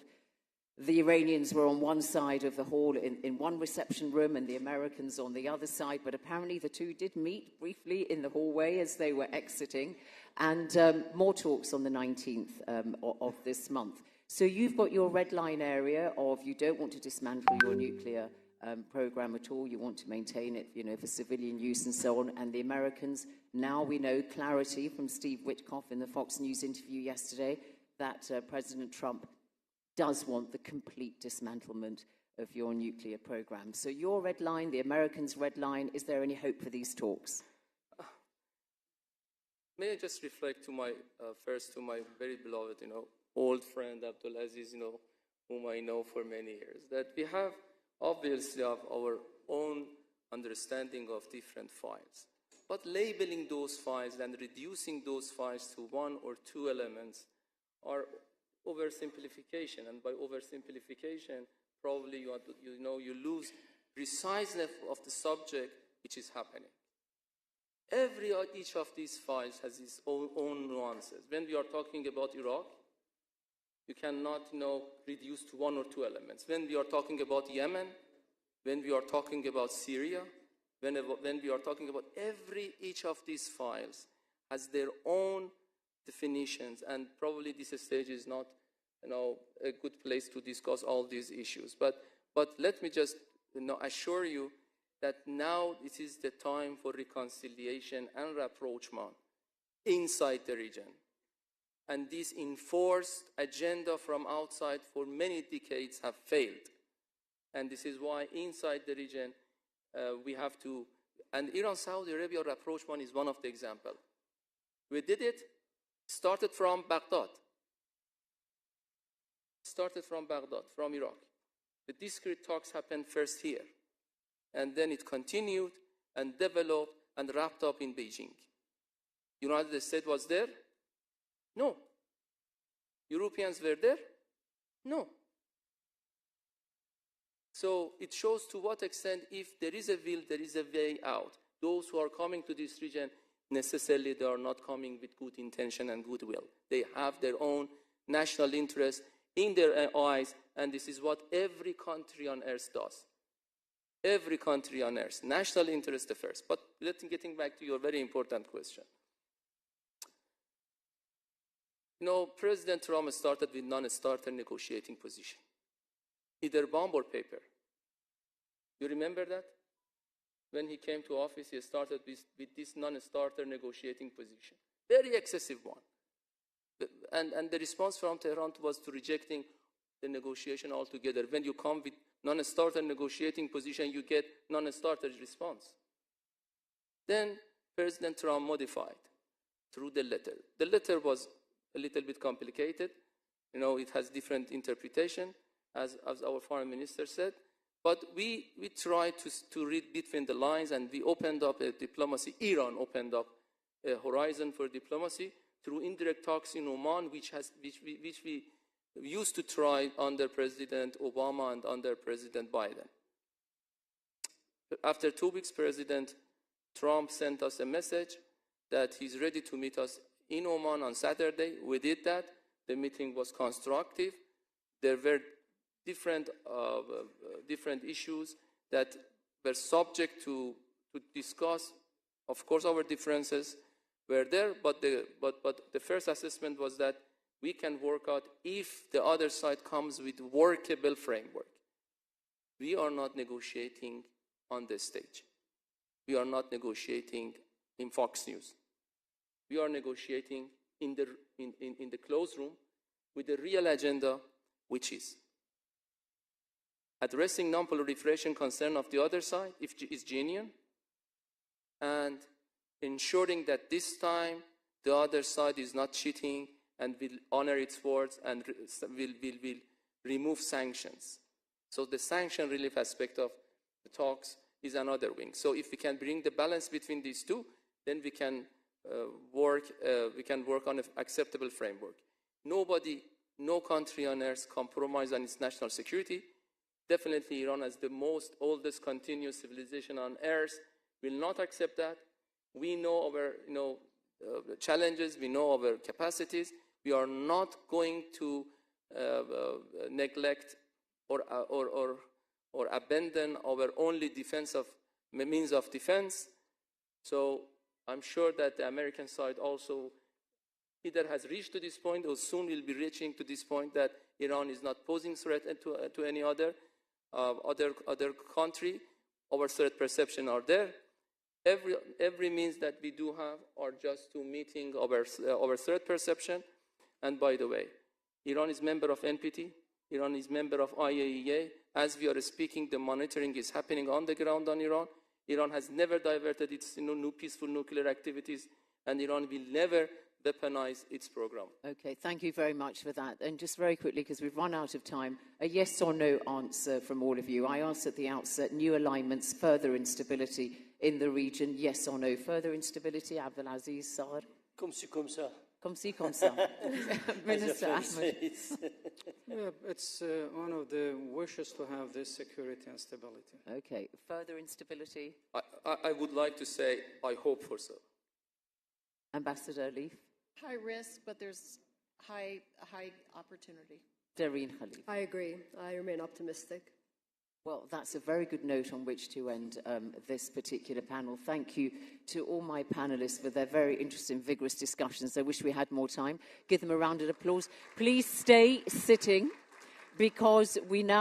The Iranians were on one side of the hall in one reception room and the Americans on the other side, but apparently the two did meet briefly in the hallway as they were exiting, and more talks on the 19th of this month. So you've got your red line area of you don't want to dismantle your nuclear program at all, you want to maintain it, for civilian use and so on, and the Americans, now we know clarity from Steve Witkoff in the Fox News interview yesterday that President Trump does want the complete dismantlement of your nuclear program. So your red line, the Americans' red line, is there any hope for these talks? May I just reflect to my, first to my very beloved, old friend Abdulaziz, whom I know for many years, that we have obviously have our own understanding of different files. But labeling those files and reducing those files to one or two elements are oversimplification, and by oversimplification, probably you lose preciseness of the subject which is happening. Each of these files has its own nuances. When we are talking about Iraq, you cannot reduce to one or two elements. When we are talking about Yemen, when we are talking about Syria, when we are talking about each of these files has their own definitions, and probably this stage is not a good place to discuss all these issues. But let me just assure you that now it is the time for reconciliation and rapprochement inside the region. And this enforced agenda from outside for many decades have failed. And this is why inside the region we have to, and Iran-Saudi Arabia rapprochement is one of the examples. We did it, started from Baghdad. From Iraq. The discrete talks happened first here. And then it continued and developed and wrapped up in Beijing. United States was there? No. Europeans were there? No. So it shows to what extent, if there is a will, there is a way out. Those who are coming to this region, necessarily they are not coming with good intention and goodwill. They have their own national interest in their eyes, and this is what every country on earth does. Every country on earth, national interest first. But getting back to your very important question. President Trump started with non-starter negotiating position. Either bomb or paper. You remember that? When he came to office, he started with this non-starter negotiating position. Very excessive one. And the response from Tehran was to rejecting the negotiation altogether. When you come with non-starter negotiating position, you get non-starter response. Then President Trump modified through the letter. The letter was a little bit complicated. It has different interpretation, as our foreign minister said. But we tried to read between the lines, and we opened up a diplomacy. Iran opened up a horizon for diplomacy through indirect talks in Oman, which we used to try under President Obama and under President Biden. After 2 weeks, President Trump sent us a message that he's ready to meet us in Oman on Saturday. We did that. The meeting was constructive. There were different issues that were subject to discuss. Of course, our differences were there, but the first assessment was that we can work out if the other side comes with workable framework. We are not negotiating on the stage. We are not negotiating in Fox News. We are negotiating in the closed room with the real agenda, which is addressing non-proliferation concern of the other side, if it's genuine, and ensuring that this time the other side is not cheating and will honor its words and will remove sanctions. So the sanction relief aspect of the talks is another wing. So if we can bring the balance between these two, then we can work on an acceptable framework. No country on earth compromise on its national security. Definitely Iran, as the oldest continuous civilization on earth, will not accept that. We know our challenges, we know our capacities. We are not going to neglect or abandon our only means of defense. So I'm sure that the American side also either has reached to this point or soon will be reaching to this point that Iran is not posing threat to any other country. Our threat perception are there. Every means that we do have are just to meeting our threat perception. And by the way, Iran is member of NPT. Iran is member of IAEA. As we are speaking, the monitoring is happening on the ground on Iran. Iran has never diverted its new peaceful nuclear activities, and Iran will never weaponize its program. Okay, thank you very much for that. And just very quickly, because we've run out of time, a yes or no answer from all of you. I asked at the outset, new alignments, further instability in the region, yes or no? Further instability, Abdulaziz Sager? Comme ci, comme ça. Comme ci, comme ça. Minister Ahmed. Yeah, it's one of the wishes to have this security and stability. Okay, further instability? I would like to say, I hope for so. Ambassador Leaf? High risk, but there's high opportunity. Dareen Khalif? I agree. I remain optimistic. Well, that's a very good note on which to end this particular panel. Thank you to all my panelists for their very interesting, vigorous discussions. I wish we had more time. Give them a round of applause. Please stay sitting, because we now